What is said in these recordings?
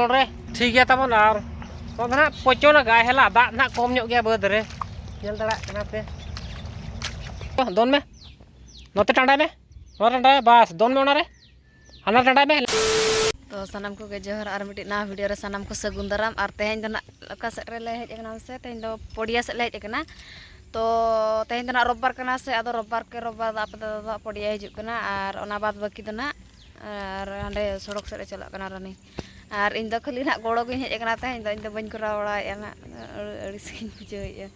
रे ठीक है तब ना तो ना पचो ना गाय हेला दाग ना कम ᱧᱚᱜ गया बद रे चल दड़ा कना पे दोन में नोते टांडा में नोते टांडा बस दोन में रे हाना टांडा में तो सनम को जोहर और मिट्टी ना वीडियो रे सनम को सगुन दाराम और तेहें दो ना अका सेट रे ले हेज कना से तेहें दो पोडिया से ले हेज कना तो तेहें दो ना रोबबार कना से आदो रोबबार के रोबबार आप दो पोडिया हिजुग कना और ओना बाद बाकी दो ना और हांडे सड़क से चला कना रनी और इन दो खाली ना गोड़ो गिन हेज कना तेहें दो इन दो बइन करा बड़ा ना अड़िसकिन बुझाइया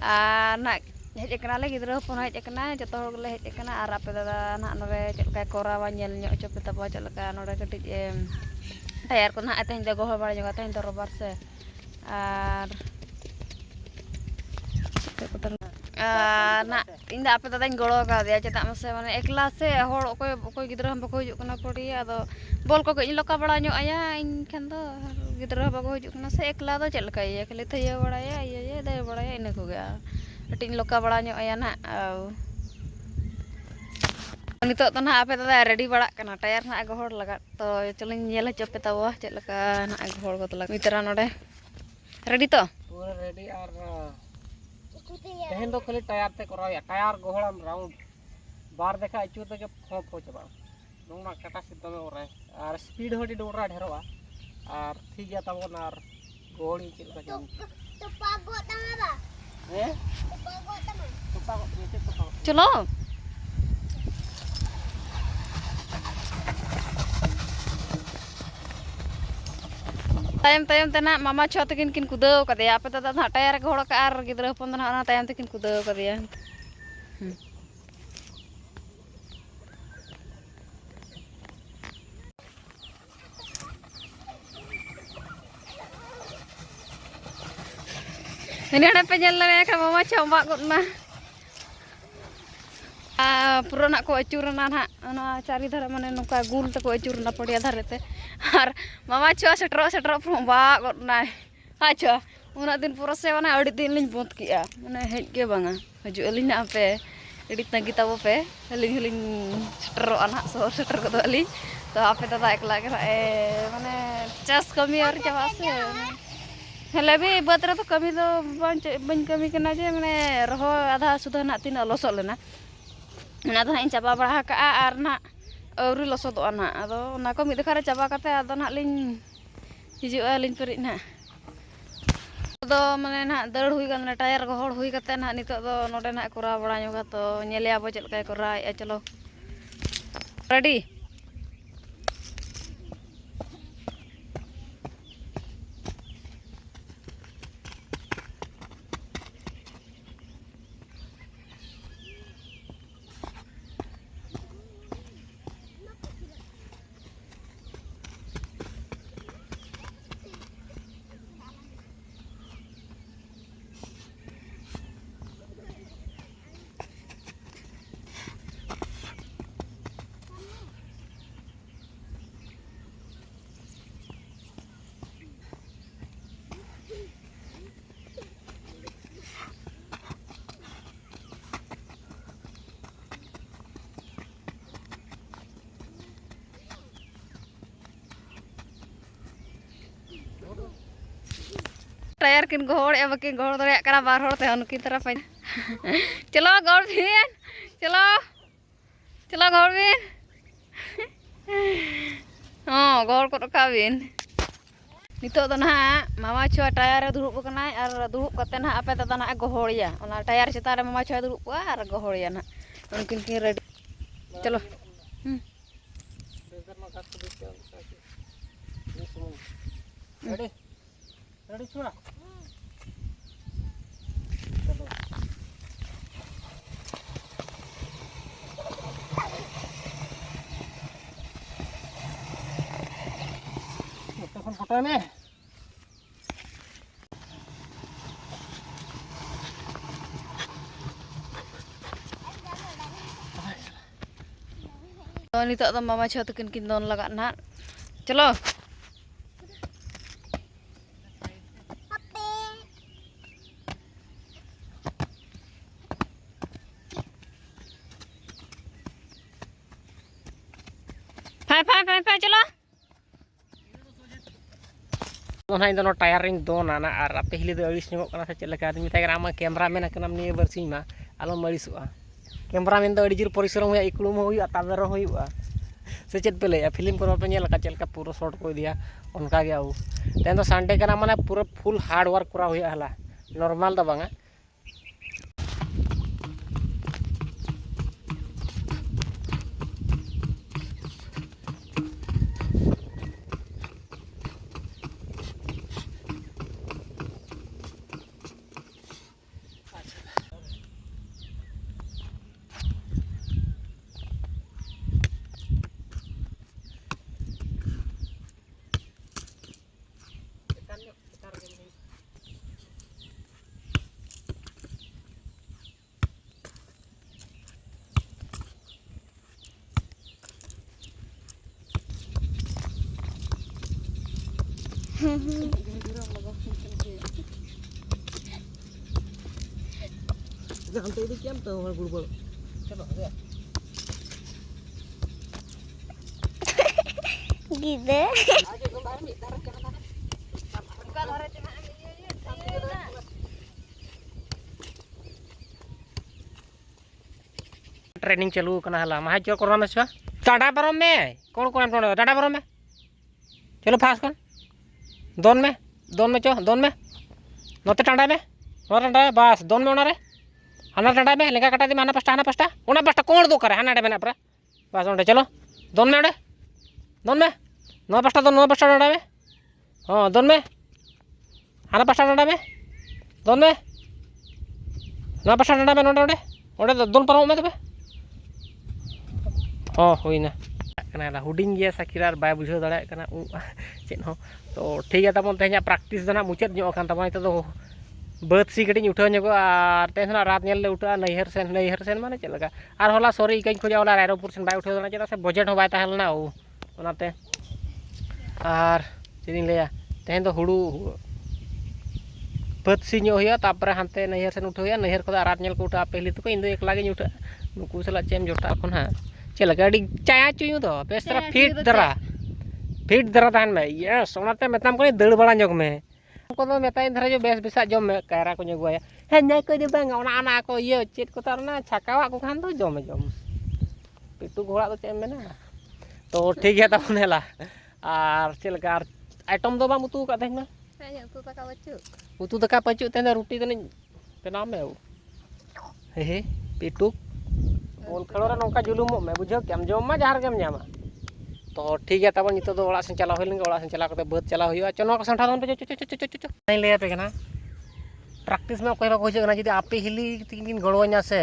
आ ना हेज कना ले गिद्रो हपन हेज कना जतो हर ले हेज कना और आपे दादा ना नरे चलका कोरावा ñel ñok चोपे तबा चलका नोडे कटिज टायर को ना तेहें दो गोहर बड़ा जगह तेहें दो रोबबार से और ना इन दा आपे दादा गड़ो का दिया चेता मसे माने एकला से होड़ ओकोय गिद्रो हम बको हिजुग कना पड़िया अदो बोल को गई लोका बड़ा ñok आया इन खान दो गिद्रो बको हिजुग कना से एकला दो चलका ये खाली थैया बड़ाया ये दे बड़ाया इन को गया टिन लोका बड़ा ñok आया ना नितो तो ना आपे दादा रेडी बड़ा कना टायर ना गोहर लगा तो चलिन ñel चोपे तबा चलका ना गोहर को तला मितरा नोडे रेडी तो पूरा रेडी और तेहें दो खाली टायर ते कराया टायर गोहड़म राउंड बार देखा अचू तक फोप हो चबा दोना काटा सिद्ध में ओरे और स्पीड होडी डोरा ढेरवा और ठीक गया तब और गोड़ी चल का तो पागो तमा ए तो पागो नीचे तो पागो चलो तायम तना मामा छो तकिन किन कुदाव कदे आपे दादा ना टायर गोड़ का आर गिद्रो हपन ना ना तायम तकिन कुदाव कदे ini ada penyelenggara kan mama coba kok nah pura nak ko acuran na ana cari dhara mane nuka gul te ko acuran padiya dharete ar mama chua setro from ba kok na acha una din pura se wana adi din lin bot kiya mane hej ge banga haju alin na pe edit nagi tabo pe halin setro anak so setro ko alin to ape dada ekla ke mane chas kami ar jawa se हेले भी बतरे तो कमी तो बन कमी करना जे मैंने रहो आधा सुधा ना तीन लसो लेना ना तो इन चाबा बड़ा का आर ना औरी लसो तो ना अदो ना को मिद खारे चाबा करते अदो ना लिन हिजुआ लिन पेरिज ना तो माने ना दड़ हुई गन टायर गोहड़ हुई करते ना नितो दो नोडे ना कोरा बड़ा ñoga तो ñele आबो चल का कोरा चलो रेडी टायर किन गोहड़ ए बकिन गोहड़ दरे करा बार होड़ ते उनकी तरफ चलो गोड़ बिन चलो चलो गोड़ बिन हां गोड़ को रखा बिन नितो तो ना मामा छुआ टायर दुरुब कनाय और दुरुब कते ना आपे दादा ना गोहड़िया ओना टायर चिता रे मामा छुआ दुरुब को और गोहड़िया ना उनकिन की रेडी चलो रेडी रेडी छुआ फोटो में तो नितो तो मामा छो तकिन किन दोन लगा ना चलो फाय चलो ᱚᱱᱟ ᱤᱧ ᱫᱚ ᱱᱚᱣᱟ ᱴᱟᱭᱟᱨ ᱨᱤᱧ ᱫᱚᱱᱟ ᱱᱟ ᱟᱨ ᱟᱯᱮ ᱦᱤᱞᱤ ᱫᱚ ᱟᱹᱲᱤᱥ ᱧᱚᱜᱚᱜ ᱠᱟᱱᱟ ᱥᱮ ᱪᱮᱫ ᱞᱮᱠᱟ ᱟᱫᱚᱧ ᱢᱮᱛᱟᱭ ᱠᱟᱱᱟ ᱟᱢ ᱠᱮᱢᱨᱟ ᱢᱮᱱ ᱠᱟᱱᱟᱢ ᱱᱤᱭᱟᱹ ᱵᱟᱨᱥᱤᱧ ᱢᱟ ᱟᱞᱚᱢ ᱟᱹᱲᱤᱥᱚᱜᱼᱟ ᱠᱮᱢᱨᱟ ᱢᱮᱱ ᱫᱚ ᱟᱹᱰᱤ ᱡᱳᱨ ᱯᱚᱨᱤᱥᱨᱚᱢ ᱦᱩᱭᱩᱜᱼᱟ ᱤᱠᱲᱩᱢ ᱦᱚᱸ ᱦᱩᱭᱩᱜᱼᱟ ᱛᱟᱵᱮᱨ ᱦᱚᱸ ᱦᱩᱭᱩᱜᱼᱟ से चेत पे लैया फिल्म को पे नेल का चेल का पूरा शॉर्ट को दिया उनका गया वो तेन तो संडे का माने पूरा फुल हार्ड वर्क करा हुआ हला नॉर्मल दो बांगा Jangan itu kiam tuh mal gulbol. Coba ya. Gitu. Training चालू करना हला माहे जो करना में छा टाटा परम में कौन टाटा परम में चलो फास्ट कर दोन में चो दोन में नोते टाटा में बस दोन में ओना रे हाना टाटा में लेगा कटा दी हाना पास्टा कौन दो करे हाना में अपरा बस ओंडे चलो दोन में नो पास्टा टाटा में हां दोन में हाना पास्टा टाटा में दोन में नो पास्टा टाटा में ओंडे ओंडे दोन परम में तबे हाँ हुईना हुडिंग गया साकिरार बाय बुझाव दाड़ा कना चेद हो तो ठीक है तबन तेज प्रैक्टिस दना मुचाद जोन तब तो बात सी कटी उठा ᱧᱚᱜᱚ और तेज रात नेल ले उठा नैहर सेन माने चेद लगा और होला सॉरी इकाई खोजा वाला रायरपुर सेन बाय उठा चेदा से बजेट हो बाय ताहेलना ओनाते और चेदिन लेया तेज तो हुड़ू बात सी ᱧᱚᱜ हुआ तापर हानते नैहर सेन उठा हुआ नैहर को रात नेल को उठा पहले तो इन दो एकला गे उठा नुकु सला चेम जोटा कोन हा चलगा चाया चुयू दो बेस तरह फिट दरा तहन में यस ओनाते मेताम को दड़ बड़ा जग में को दो मेताई धरा जो बेस बेसा जम में कायरा को जगुया हे नै को दे बांग ओना आना को ये चेत को तारना छकावा को खान तो जम पिटू घोड़ा तो चेम मेना तो ठीक है तब नेला और चलगा आइटम दो बा मुतु का देना उतु तका पचु तेन रोटी तो पेना में हे पिटू बोल खड़ोरा नौका जुलूम में बुझो क्या जम मा जहाँ गेम जामा तो ठीक है तब नित ओड़ा से चला हुई ओड़ा से चला बात चला हुआ चनो को संठा पे चो लैया पे प्रैक्टिस में कोई बाको हजना जी आपे हिली किन गड़ोना से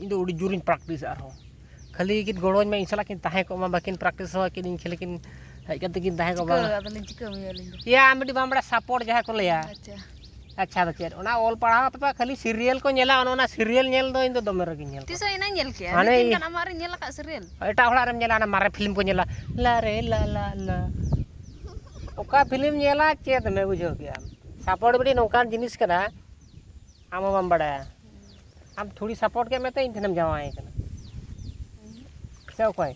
इन दो उड़ी जोरिन प्रैक्टिस खाली किन गड़ोन में इन सला किन ताहे को बाकिन प्रैक्टिस हो किन खेले किन हजकते किन ताहे को या मिडी बामड़ा सपोर्ट जहाँ को लैया अच्छा तो चेद ओना ऑल पढ़ा पे खाली सीरियल को नेला ओना सीरियल नेल दो इन दो दमे रगी नेल तिसो इना नेल के लेकिन कना मारे नेला का सीरियल एटा होला रे नेला ना मारे फिल्म को नेला ला रे ला ओका फिल्म नेला चेद में बुझो गया सपोर्ट बड़ी नौकान जिनिस कना आम बम बड़ा आम थोड़ी सपोर्ट के में तो इन थनम जावाए कना से ओकोय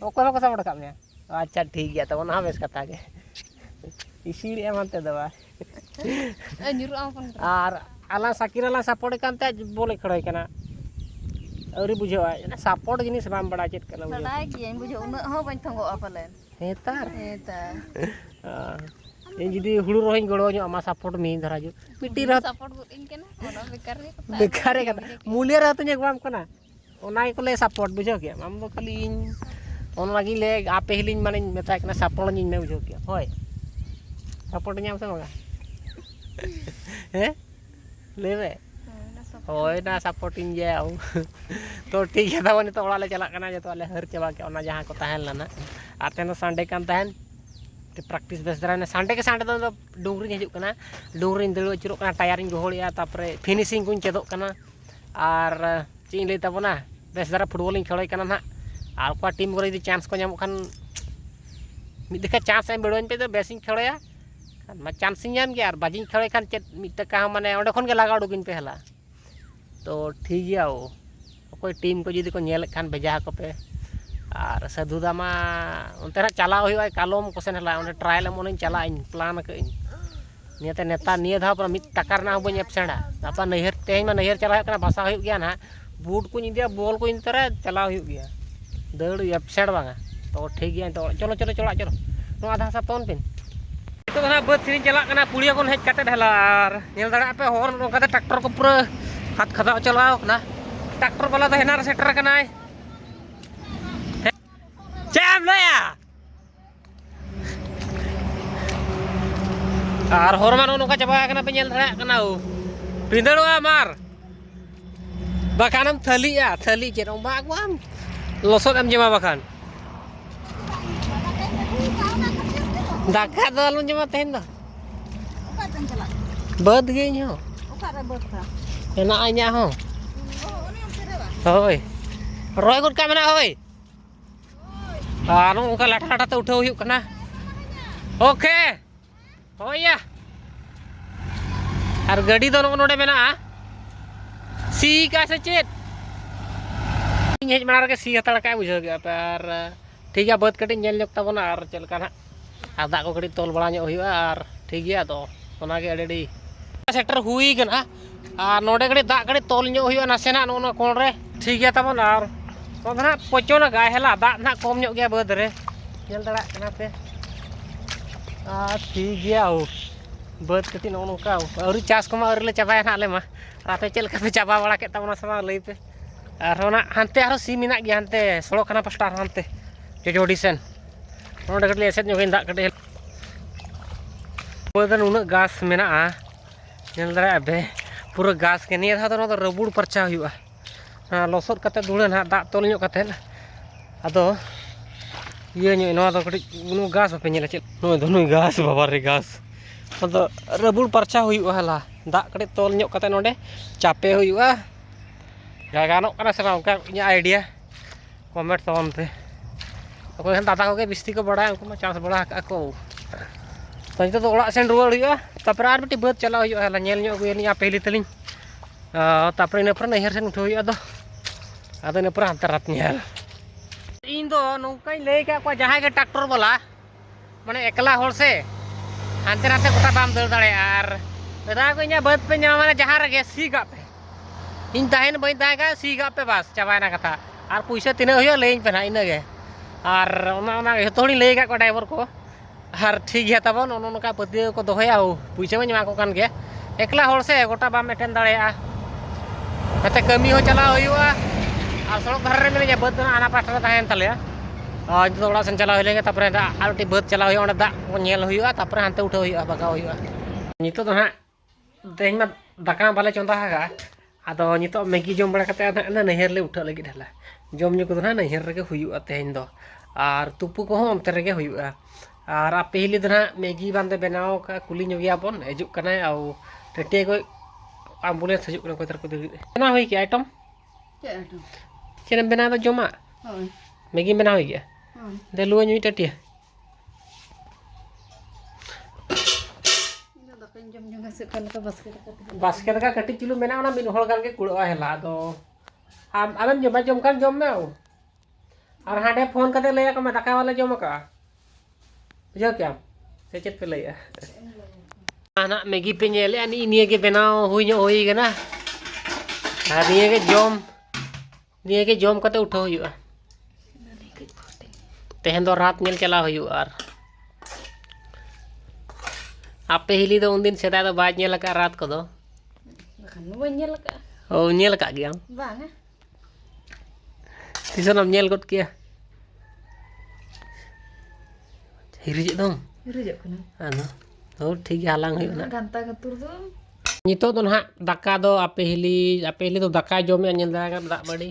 ओको को सपोर्ट का में अच्छा ठीक गया तो ओना बेस कथा के इसीलिए एमते दवा और आला साकिराला सपोर्ट कांते बोले खड़े कना अरी बुझवा सपोर्ट जिनिस बाम बड़ा चेत कना बड़ा की बुझो उन हो बन थंगो अपलेन हेतार इन जदी हुड़ू रोहिन गड़ो जो आमा सपोर्ट मी धरा जो पिटी रह सपोर्ट इन केना ओना बेकार रे कथा मूल्य रहत ने ग्राम कना ओना को ले सपोर्ट बुझो के आम दो खाली इन ओन लागी ले आपे हिलिन माने मेता कना सपोर्ट इन में बुझो के होय सपोर्ट ᱧᱟᱢ से मगा हैं लेवे होय ना सपोर्टिंग जाओ तो ठीक है तब तो ओड़ा ले चला कना जो तो ले हर चबा के ओना जहां को ताहेन लना आते न संडे कान ताहेन ते प्रैक्टिस बेस दरा ने संडे के संडे तो डोंगरी हिजुक कना डोंगरी दड़ अचुरो कना टायरिंग गोहलिया तापरे फिनिशिंग कुन चेदो कना और चीन ले तबना बेस दरा फुटबॉल इन खेलोय कना ना और को टीम को यदि चांस को ᱧᱟᱢᱚᱜ खान मिद देखा चांस एम बेड़ोन पे तो बेसिंग खेलोया मा चांस ᱧᱟᱢ गया और बाजिंग खेलोय खान चेत मिद टका माने ओंडे खन के लगा उडुगिन पे हला तो ठीक गया कोई टीम को यदि को नेल खान भेजा को पे और साधु दामा उनते ना चला हुआ कालोम कोसेन हला उन ट्रायल मन चला प्लान कर नियते नेता निय धा पर मिट टाकार ना बन एबसेंडा apa नैहर तेज में नैहर चला करना बासा हुई गया ना बूट को इंदिया बॉल को इंतरा चला हुई गया दड़ एबसेंड बांगा तो ठीक गया तो चलो चलो चलो चलो नो आधा सा तोन पिन तो ना बद सिरिन चला करना पुड़िया कोन हेज काते ढलार नेल दड़ा पे होर नोकाते ट्रैक्टर को पूरा हाथ खदा चलाओ ना ट्रैक्टर वाला तो हेना सेटर कनाय चैम लया और हॉर्मोन नोका चबा करना पे नेल दड़ा करना पिंदड़वा मार बाखानम थली चेरो बागवाम लोसोद एम जमा बाखान दाका दल जमा तेन द बद गे न्यो एना आइया हो होय रोय गुड का मेना होय आनो उनका लाठा लाठा ते उठाव हुई कना ओके होया और गाड़ी दो नोडे मेना सी का से चेत हेज मार के सी हतड़ का बुझ गया पर ठीक है बद कटी नेल जक तबना और चलका ना आ दा को कटी तोल बड़ा ᱧᱚᱜ हुई और ठीक गया तो ओना के अडेडी सेक्टर हुई गना आ नोडे कटी दा कटी तोल ᱧᱚᱜ हुई नासेना नो कोण रे ठीक गया तबन और तो ना पचो ना गाय हला दा ना कम ᱧᱚᱜ गया बद रे नेल दड़ा कना पे आ ठीक गया ओ बद कटी नो नोका औरी चास को मा औरी ले चाबाय ना ले मा राते चल का पे चाबा बड़ा के तबना समा लई पे और होना हनते आरो सी मिना गया हनते सड़ो खाना पास्टा हनते जोड़ी सेन नोडे कटी एसेट ᱧᱚᱜ दा कटी बदन उन गास मेना नेल दड़ा बे पूरा गास के निया था तो रबुड़ परचा हुआ लसद कते दुड़े ना दा तोल ᱧᱚᱜ कते अदो ये ᱧᱚᱜ नवा दो कटी उनु गास पे नेला चेल नुई गास बाबा रे गास अदो रबुड़ परचा हुआ हला दा कटी तोल ᱧᱚᱜ कते नोडे चापे हुआ गानो कना से उनका आइडिया कमेंट तवन पे अकोय दादा को बिस्ती को बड़ा उनको चांस बड़ा को तो नितो तो ओड़ा सेन रुवाड़ हुआ तापर आर बेटी बद चला हुआ हला नेल ᱧᱚᱜ गुयनी पहली तलिन तापर इन पर नैहर सेन उठो हुआ दो आदो इन पर अंतर रात नेल इन दो नौकाई ले का को जहां के ट्रैक्टर वाला माने एकला होड़ से हांते नाते गोटा बाम दर दाड़े आर दादा को इना बद पे ᱧᱟᱢ माने जहां रे सी गा पे इन ताहेन बई ताहे का सी गा पे बस चाबायना कथा और पैसा तिना हुआ लेइन पे ना इना गे और ओना थोड़ी ले का ड्राइवर को और ठीक है तब नौका पति को दोहया पैसा बन को कान गया एकला होड़ से गोटा बाम एटेन दाड़ा कते कमी हो चला हुआ और सड़क धारे में मिले बद आना पास्टा तहन तले जो ओड़ा सेन चला हुई तापर आरोटी बद चला हुआ दा को नेल हुआ तापर हानते उठाव हुआ बगाव हुआ नितो तो ना तेज में दाका बाले चंदा हागा आदो नितो मैगी जम बड़ा कते ना नैहर ले उठा लगी हला जम ᱧᱩ को ना नैहर रे हुआ तेज दो और तुपु को अंते रे हुआ और आप पहली दिन मैगी बांधे बनाव का कुली ᱧᱚᱜ बन हजू करना और टेटे को एम्बुलेंस हजू को तर को बना हुई क्या आइटम चेन बना दो जमा मैगी बना हुई क्या दे लुआ ᱧᱩ टेटे बास्केट का कटी चिलू मेना ना मिन होड़ के कुड़ा हेला दो आम जमा जम कर जम में और हाडे फोन करते ले को मैं दाका वाला जम का बुझो क्या से चेत पे लैया ना मैगी पे नेले अनि निये के बनाओ हुई गना आ निये के जम कते उठो हुआ तेहन दो रात नेल चला हुआ और आप पहली तो उन दिन सेदा तो बाज नेल का रात को दो ओ नेल का गया बांगा तिसन हम नेल गट किया हिरिज दम हिरिज कना आनो तो ठीक हालांग हुई ना घंटा कतुर दो नितो तो ना दाका दो आप पहली तो दाका जमे नेल दाका दा बड़ी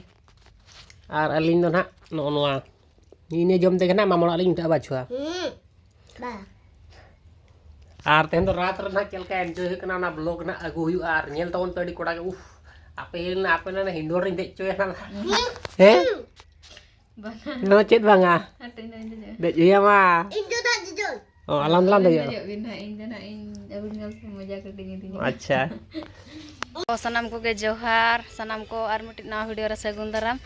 और अलिन दो ना नो नोआ नीने जम दे ना मामोड़ा अलिन टा बाछुआ बा और तेन तो रात रे चल का एंजॉय करना ना ब्लॉग ना अगु हुई और नेल तवन पेडी कोड़ा के उफ आपे ना हिंदोर रे दे चोय ना हे नो चेत बांगा दे जिया मा इंदो दा जजोल ओ alam दे मजा कटिंग अच्छा तो सनम को के जोहार सनम को और मिट्टी ना वीडियो रे सगुन दराम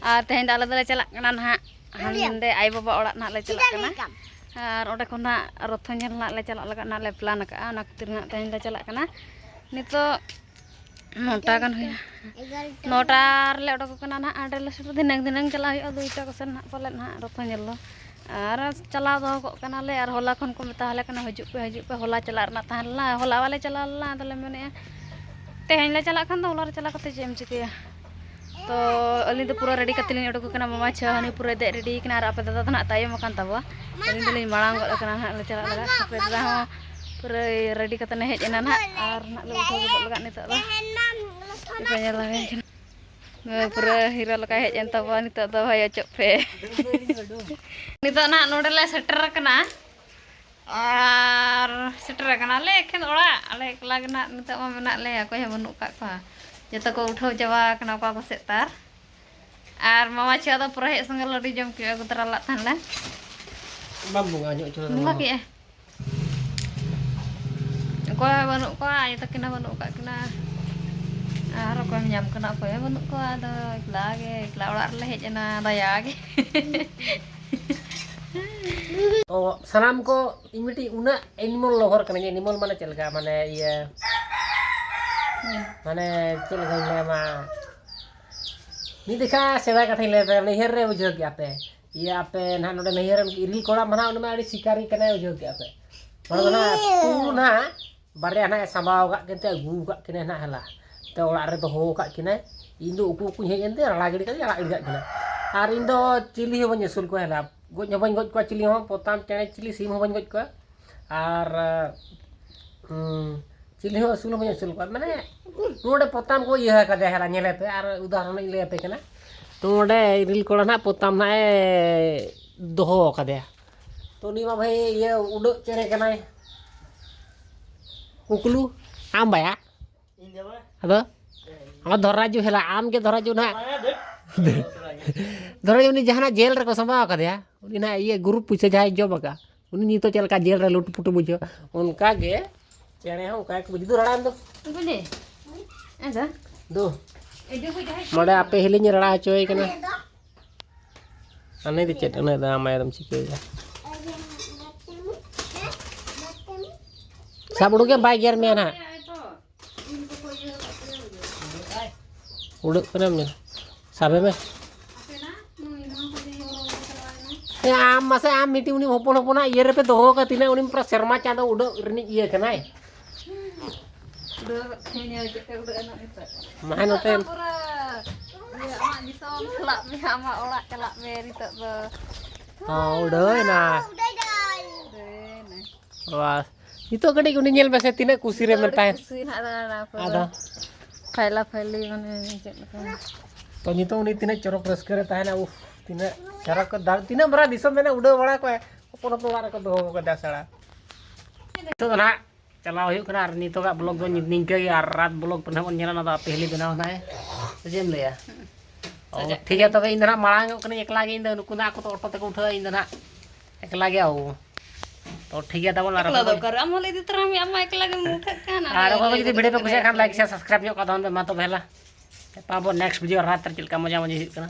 और तेहन दाला दला चला कना ना ᱦᱟᱸᱰᱮ ᱟᱭᱳ ᱵᱟᱵᱟ ᱚᱲᱟᱜ ᱱᱟᱜ ᱞᱮ ᱪᱟᱞᱟᱜ ᱠᱟᱱᱟ ᱟᱨ ᱚᱸᱰᱮ ᱠᱷᱚᱱᱟᱜ ᱨᱚᱛᱷᱚ ᱧᱮᱞ ᱱᱟᱜ ᱞᱮ ᱪᱟᱞᱟᱜ ᱞᱟᱜᱟᱜ ᱱᱟᱜ ᱞᱮ ᱯᱞᱟᱱ ᱟᱠᱟᱜᱼᱟ ᱚᱱᱟ ᱠᱷᱟᱹᱛᱤᱨ ᱱᱟᱜ ᱛᱮᱦᱮᱧ ᱞᱮ ᱪᱟᱞᱟᱜ ᱠᱟᱱᱟ ᱱᱤᱛᱚᱜ 9টা ᱜᱟᱱ ᱦᱩᱭᱩᱜᱼᱟ 9টা ᱨᱮᱞᱮ ᱚᱰᱚᱠᱚᱜ ᱠᱟᱱᱟ ᱱᱟᱜ ᱚᱸᱰᱮ ᱞᱮ ᱥᱮᱴᱮᱨ ᱫᱷᱤᱱᱟᱹᱝ ᱪᱟᱞᱟᱜ ᱦᱩᱭᱩᱜᱼᱟ 2টা ᱠᱚᱥᱮᱱ ᱱᱟᱜ ᱯᱟᱞᱮᱫ ᱱᱟᱜ ᱨᱚᱛᱷᱚ ᱧᱮᱞ ᱫᱚ ᱟᱨ ᱪᱟᱞᱟᱣ ᱫᱚᱦᱚ ᱠᱚᱜ ᱠᱟᱱᱟᱞᱮ ᱟᱨ ᱦᱚᱞᱟ ᱠᱷᱚᱱ ᱠᱚ ᱢᱮᱛᱟ ᱟᱞᱮ ᱠᱟᱱᱟ ᱦᱤᱡᱩᱜ ᱯᱮ ᱦᱚᱞᱟ ᱪᱟᱞᱟᱜ ᱨᱮᱱᱟᱜ ᱛᱟᱦᱮᱸ ᱞᱮᱱᱟ ᱦᱚᱞᱟ ᱵᱟᱞᱮ ᱪᱟᱞᱟᱣ ᱞᱮᱱᱟ ᱟᱫᱚᱞᱮ ᱢᱮᱱᱮᱜᱼᱟ ᱛᱮᱦᱮᱧ ᱞᱮ ᱪᱟᱞᱟᱜ ᱠᱷᱟᱱ ᱫᱚ ᱦᱚᱞᱟ ᱨᱮ ᱪᱟᱞᱟᱣ ᱠᱟᱛᱮ ᱪᱮᱫ ᱮᱢ ᱪᱤᱠᱟᱹᱭᱟ ᱛᱚ ᱟᱹᱞᱤᱧ ᱫᱚ ᱯᱩᱨᱟᱹ ᱨᱮᱰᱤ ᱠᱟᱛᱮ ᱞᱤᱧ ᱩᱰᱩᱠ ᱠᱟᱱᱟ ᱢᱟᱢᱟ ᱪᱷᱟ ᱦᱟᱹᱱᱤ ᱯᱩᱨᱟᱹ ᱫᱮᱡ ᱨᱮᱰᱤ ᱠᱟᱱᱟ ᱟᱨ ᱟᱯᱮ ᱫᱟᱫᱟ ᱫᱚ ᱱᱟᱜ ᱛᱟᱭᱚᱢ ᱟᱠᱟᱱ ᱛᱟᱵᱚᱣᱟ ᱟᱹᱞᱤᱧ ᱫᱚᱞᱤᱧ ᱢᱟᱲᱟᱝ ᱜᱚᱫ ᱟᱠᱟᱱᱟ ᱱᱟᱜ ᱞᱮ ᱪᱟᱞᱟᱜ ᱞᱟᱜᱟᱜ ᱟᱯᱮ ᱫᱟᱫᱟ ᱦᱚᱸ ᱯᱩᱨᱟᱹ ᱨᱮᱰᱤ ᱠᱟᱛᱮ ᱞᱮ ᱦᱮᱡ ᱮᱱᱟ ᱱᱟᱜ ᱟᱨ ᱱᱟᱜ ᱞᱮ ᱩᱴᱷᱟᱹᱣ ᱜᱚᱫᱚᱜ ᱞᱟᱜᱟᱜ ᱱᱤᱛᱚᱜ ᱫᱚ ᱧᱮᱞ ᱞᱟᱜᱟᱭ ᱠᱟᱱᱟ ᱯᱩᱨᱟᱹ ᱦᱤᱨᱳ ᱞᱮᱠᱟᱭ ᱦᱮᱡ ᱮᱱ ᱛᱟᱵᱚᱣᱟ ᱱᱤᱛᱚᱜ ᱫᱚ ᱵᱷᱟᱹᱭ ᱚᱪᱚᱜ ᱯᱮ ᱱᱤᱛᱚᱜ ᱱᱟᱜ ᱱᱚᱰᱮ ᱞᱮ ᱥᱮᱴᱮᱨ ᱟᱠᱟᱱᱟ ᱟᱨ ᱥᱮᱴᱮᱨ ᱟᱠᱟᱱᱟᱞᱮ ᱮᱠᱷᱮᱱ ᱚᱲᱟᱜ ᱟᱞᱮ ᱮᱠᱞᱟ ᱜᱮ ᱱᱟᱜ ᱱᱤᱛᱚᱜ ᱢᱟ ᱢᱮᱱᱟᱜ ᱞᱮᱭᱟ ᱚᱠᱚᱭ ᱦᱚᱸ ᱵᱟᱹᱱᱩᱜ ᱟᱠᱟᱫ ᱠᱚᱣᱟ ᱡᱚᱛᱚ ᱠᱚ ᱩᱴᱷᱟᱹᱣ ᱪᱟᱵᱟ ᱟᱠᱟᱱᱟ ᱚᱠᱟ ᱠᱚ ᱥᱮᱫ ᱛᱟᱨ ᱟᱨ ᱢᱟᱢᱟ ᱪᱷᱟ ᱫᱚ ᱯᱩᱨᱟᱹ ᱦᱮᱡ ᱥᱚᱸᱜᱮ ᱞᱟᱹᱰᱩ ᱡᱚᱢ ᱠᱮᱜᱼᱟ ᱟᱹᱜᱩ ᱛᱚᱨᱟ ᱞᱟᱜ ᱛᱟᱦᱮᱱ ᱞᱮ ᱵᱟᱢ ᱵᱚᱸᱜᱟ ᱧᱚᱜ ᱪᱚ ᱵᱚᱸᱜᱟ ᱠᱮᱜᱼᱟ ᱚᱠᱚᱭ ᱦᱚᱸ ᱵᱟᱹᱱᱩᱜ ᱠᱚᱣᱟ ᱟᱭᱳ ᱛᱟᱹᱠᱤᱱ ᱦᱚᱸ ᱵᱟᱹᱱᱩᱜ ᱟᱠᱟᱫ ᱠᱤᱱᱟ ᱟᱨ ᱚᱠᱚᱭᱮᱢ ᱧᱟᱢ ᱠᱟᱱᱟ ᱚᱠᱚᱭ ᱦᱚᱸ ᱵᱟᱹᱱᱩᱜ ᱠᱚᱣᱟ ᱟᱫᱚ ᱮᱠᱞᱟ ᱚᱲᱟᱜ ᱨᱮᱞᱮ ᱦᱮᱡ ᱮᱱᱟ ᱫᱟᱭᱟ ᱜᱮ ᱛᱚ ᱥᱟᱱᱟᱢ ko ᱤᱧ ᱢᱤᱫᱴᱤᱡ ᱩᱱᱟᱹᱜ ᱮᱱᱤᱢᱟᱞ ᱞᱚভাᱨ ᱠᱟᱹᱱᱟᱹᱧ ᱮᱱᱤᱢᱟᱞ ᱢᱟᱱᱮ ᱪᱮᱫ ᱞᱮᱠᱟ ᱢᱟᱱᱮ ᱤᱭᱟᱹ ᱢᱟᱱᱮ ᱪᱮᱫ ᱞᱮᱠᱟᱧ ᱞᱟᱹᱭᱟᱢᱟ ᱢᱤᱫ ᱫᱮᱠᱷᱟ ᱥᱮᱫᱟᱭ ᱠᱟᱛᱷᱟᱧ ᱞᱟᱹᱭ ᱯᱮ ᱱᱟᱹᱭᱦᱟᱹᱨ ᱨᱮ ᱵᱩᱡᱷᱟᱹᱣ ᱠᱮᱜᱼᱟ ᱯᱮ ᱤᱭᱟᱹ ᱟᱯᱮ ᱱᱟᱦᱟᱜ ᱱᱚᱰᱮ ᱱᱟᱹᱭᱦᱟᱹᱨ ᱨᱮᱱ ᱤᱨᱤᱞ ᱠᱚᱲᱟ ᱢᱟ ᱱᱟᱦᱟᱜ ᱩᱱᱤ ᱢᱟ ᱟᱹᱰᱤ ᱥᱤᱠᱟᱨᱤ ᱠᱟᱱᱟᱭ ᱵᱩᱡᱷᱟᱹᱣ ᱠᱮᱜᱼᱟ ᱯᱮ ᱚᱱᱟ ᱫᱚ ᱱᱟᱦᱟᱜ ᱛᱩ ᱱᱟᱦᱟᱜ ᱵᱟᱨᱭᱟ ᱱᱟᱦᱟᱜ ᱥᱟᱢᱵᱟᱣ ᱠᱟᱜ ᱠᱤᱱᱛᱮ ᱟᱹᱜᱩ ᱠᱟᱜ ᱠᱤᱱᱟᱹ ᱱᱟᱦᱟᱜ ᱦᱮᱞᱟ ᱛᱚ ᱚᱲᱟᱜ ᱨᱮ ᱫᱚᱦᱚ ᱠᱟᱜ ᱠᱤᱱᱟᱹ ᱤᱧ ᱫᱚ ᱩᱠᱩ ᱩᱠᱩᱧ ᱦᱮᱡ ᱮᱱᱛᱮ ᱟᱲᱟᱜ ᱜᱤᱰᱤ ᱠᱟᱛᱮ ᱟᱲᱟᱜ ᱜᱤᱰᱤ ᱠᱟᱜ ᱠᱤᱱᱟᱹ ᱟᱨ ᱤᱧ ᱫᱚ ᱪᱤᱞᱤ ᱦᱚᱸ ᱵᱟᱹᱧ ᱟᱹᱥᱩᱞ ᱠᱚᱣᱟ ᱦᱮᱞᱟ ᱜᱚᱡ ᱦᱚᱸ ᱵᱟᱹᱧ ᱜᱚᱡ ᱠᱚᱣᱟ ᱪᱤᱞᱤ ᱦᱚᱸ ᱯᱚᱛᱟᱢ ᱪᱮᱬᱮ ᱪᱤᱞᱤ ᱥᱤᱢ ᱦᱚᱸ ᱵᱟᱹᱧ ᱜᱚᱡ ᱠᱚᱣᱟ ᱟᱨ ᱪᱤᱞᱤ ᱦᱚᱸ ᱟᱹᱥᱩᱞ ᱦᱚᱸ ᱵᱟᱹᱧ ᱟᱹᱥᱩᱞ ᱠᱚᱣᱟ ᱢᱟᱱᱮ ᱱᱚᱰᱮ ᱯᱚᱛᱟᱢ ko ᱤᱭᱟᱹ ᱠᱟᱫᱮᱭᱟ ᱦᱮᱞᱟ ᱧᱮᱞᱮ ᱯᱮ ᱟᱨ ᱩᱫᱟᱦᱚᱨᱚᱱ ᱤᱧ ᱞᱟᱹᱭ ᱟᱯᱮ ᱠᱟᱱᱟ तो नोडे इरिल कोड़ा ना पोताम ना दोहो कदे तो उनी मा भाई ये उड़ो चेरे कनाय कुकलू आम बाया अदो आम धराजू हेला आम के धराजू ना धराजू उनी जहाना जेल रे को संभाव कदे उनी ना ये ग्रुप पूछे जाय जो बका उनी नी तो चलका जेल रे लुटपुट बुझो उनका गे चेरे हो का बुझ दो रडाम दो बुझे ऐसा दो मोड़े आपे हिलिंग रड़ा चोय कना अने दे चेट अने दा मायदम चिकेगा सब उड़के बाय गियर में ना उड़क कना में साबे में ए आम मासे आम मिटी उनी होपन होपना ये रे पे दोहो का तिने उनी पूरा शर्मा चांदो उड़क रनी ये कनाय मा नोते udah na wah itu gede udah nyel bese tina kusire mentain ada faila faili mane to nito uni tina corok raskare tahena tina cara ke tina mara disom mena udah wara ko opon opon wara ko doho ko dasara itu na चलाव हुई कना और नितो का blog दो निंके यार रात blog पन हमन नेला ना दा पहली बनाव ना है सजेम लेया और ठीक है तबे इंदना मांग कने एकला गे इंद नुकु ना को तो ऑटो तक उठा इंदना एकला गे आओ तो ठीक है तबन एकला दो कर हम ले दी तरह में अम्मा एकला गे उठा काना और को जदी वीडियो पे कुछ खान लाइक शेयर सब्सक्राइब जो का दन मा तो भेला पाबो नेक्स्ट वीडियो रात तर चिलका मजा मजा हित कना